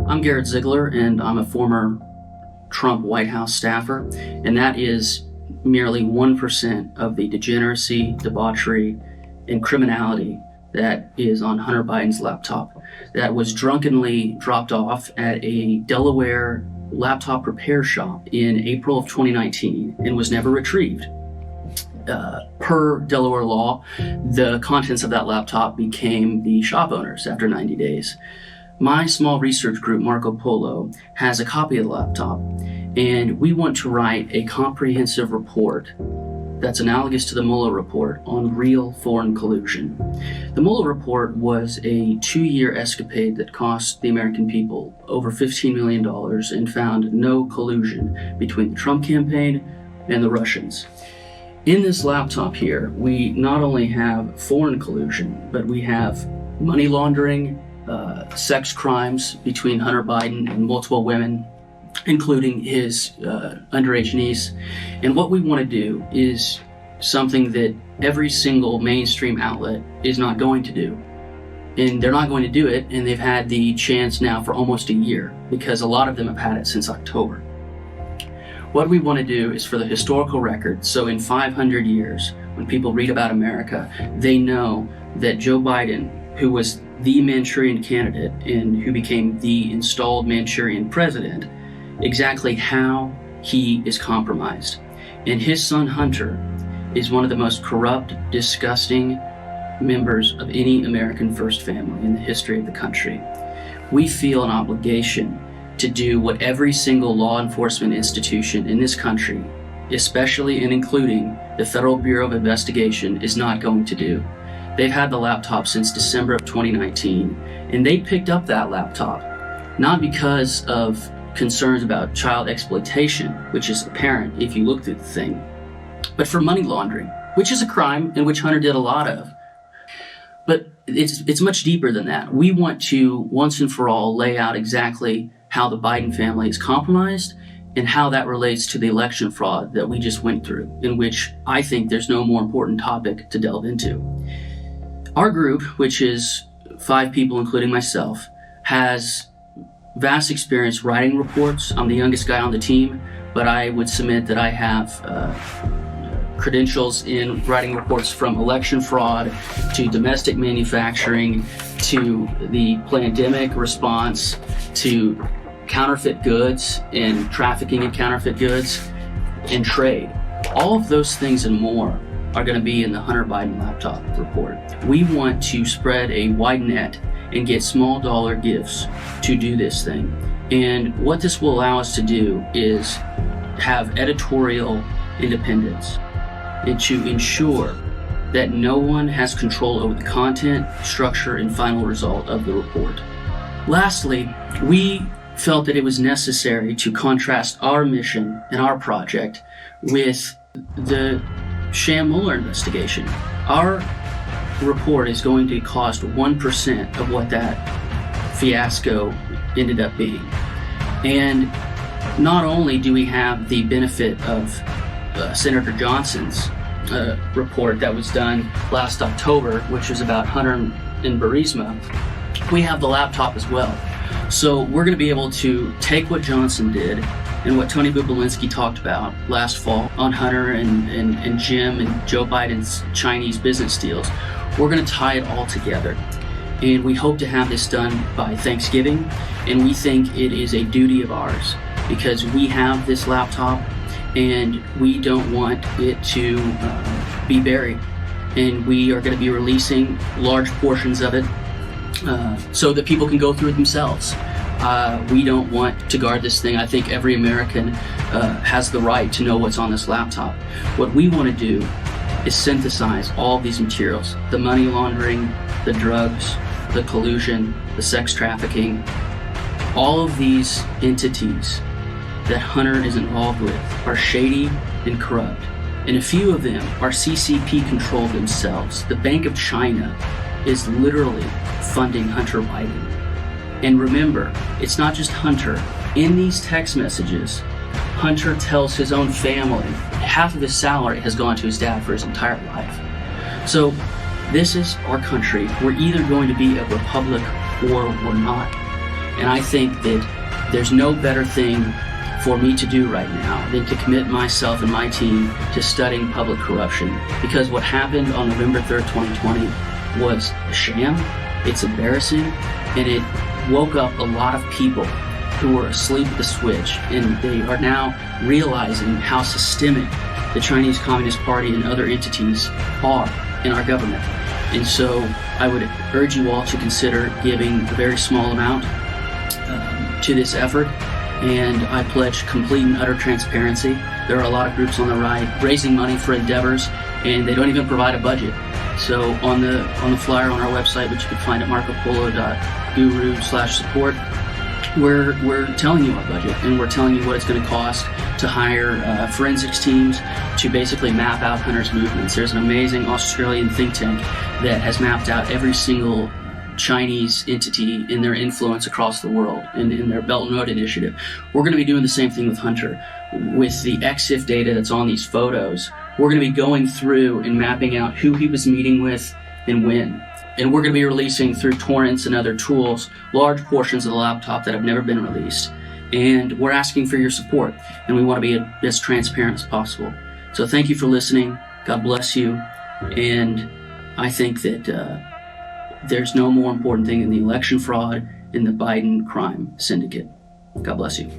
I'm Garrett Ziegler, and I'm a former Trump White House staffer, and that is merely 1% of the degeneracy, debauchery, and criminality that is on Hunter Biden's laptop that was drunkenly dropped off at a Delaware laptop repair shop in April of 2019 and was never retrieved. Per Delaware law, the contents of that laptop became the shop owner's after 90 days. My small research group, Marco Polo, has a copy of the laptop, and we want to write a comprehensive report that's analogous to the Mueller report on real foreign collusion. The Mueller report was a 2-year escapade that cost the American people over $15 million and found no collusion between the Trump campaign and the Russians. In this laptop here, we not only have foreign collusion, but we have money laundering, sex crimes between Hunter Biden and multiple women, including his underage niece. And what we want to do is something that every single mainstream outlet is not going to do. And they're not going to do it, and they've had the chance now for almost a year, because a lot of them have had it since October. What we want to do is for the historical record, so in 500 years, when people read about America, they know that Joe Biden, who was the Manchurian candidate and who became the installed Manchurian president, exactly how he is compromised. And his son Hunter is one of the most corrupt, disgusting members of any American first family in the history of the country. We feel an obligation to do what every single law enforcement institution in this country, especially and including the Federal Bureau of Investigation, is not going to do. They've had the laptop since December of 2019, and they picked up that laptop not because of concerns about child exploitation, which is apparent if you look through the thing, but for money laundering, which is a crime and which Hunter did a lot of. But it's much deeper than that. We want to once and for all lay out exactly how the Biden family is compromised and how that relates to the election fraud that we just went through, in which I think there's no more important topic to delve into. Our group, which is 5 people including myself, has vast experience writing reports. I'm the youngest guy on the team, but I would submit that I have credentials in writing reports from election fraud to domestic manufacturing to the pandemic response to counterfeit goods and trafficking in counterfeit goods and trade. All of those things and more are going to be in the Hunter Biden laptop report. We want to spread a wide net and get small dollar gifts to do this thing. And what this will allow us to do is have editorial independence and to ensure that no one has control over the content, structure, and final result of the report. Lastly, we felt that it was necessary to contrast our mission and our project with the sham Mueller investigation. Our report is going to cost 1% of what that fiasco ended up being. And not only do we have the benefit of Senator Johnson's report that was done last October, which was about Hunter and Burisma, we have the laptop as well. So we're going to be able to take what Johnson did and what Tony Bublinsky talked about last fall on Hunter and Jim and Joe Biden's Chinese business deals. We're going to tie it all together. And we hope to have this done by Thanksgiving. And we think it is a duty of ours because we have this laptop and we don't want it to be buried. And we are going to be releasing large portions of it so that people can go through it themselves. We don't want to guard this thing. I think every American has the right to know what's on this laptop. What we want to do is synthesize all of these materials, the money laundering, the drugs, the collusion, the sex trafficking, all of these entities that Hunter is involved with are shady and corrupt. And a few of them are CCP controlled themselves. The Bank of China is literally funding Hunter Biden. And remember, it's not just Hunter. In these text messages, Hunter tells his own family half of his salary has gone to his dad for his entire life. So this is our country. We're either going to be a republic or we're not. And I think that there's no better thing for me to do right now than to commit myself and my team to studying public corruption. Because what happened on November 3rd, 2020 was a sham, it's embarrassing, and it woke up a lot of people who were asleep at the switch, and they are now realizing how systemic the Chinese Communist Party and other entities are in our government. And so I would urge you all to consider giving a very small amount to this effort, and I pledge complete and utter transparency. There are a lot of groups on the right raising money for endeavors, and they don't even provide a budget. So on the flyer on our website, which you can find at marcopolo.guru/support, we're telling you our budget, and we're telling you what it's going to cost to hire forensics teams to basically map out hunters' movements. There's an amazing Australian think tank that has mapped out every single Chinese entity in their influence across the world in their Belt and Road Initiative. We're going to be doing the same thing with Hunter. With the EXIF data that's on these photos, we're going to be going through and mapping out who he was meeting with and when. And we're going to be releasing through torrents and other tools large portions of the laptop that have never been released. And we're asking for your support, and we want to be as transparent as possible. So thank you for listening. God bless you. And I think that there's no more important thing than the election fraud and the Biden crime syndicate. God bless you.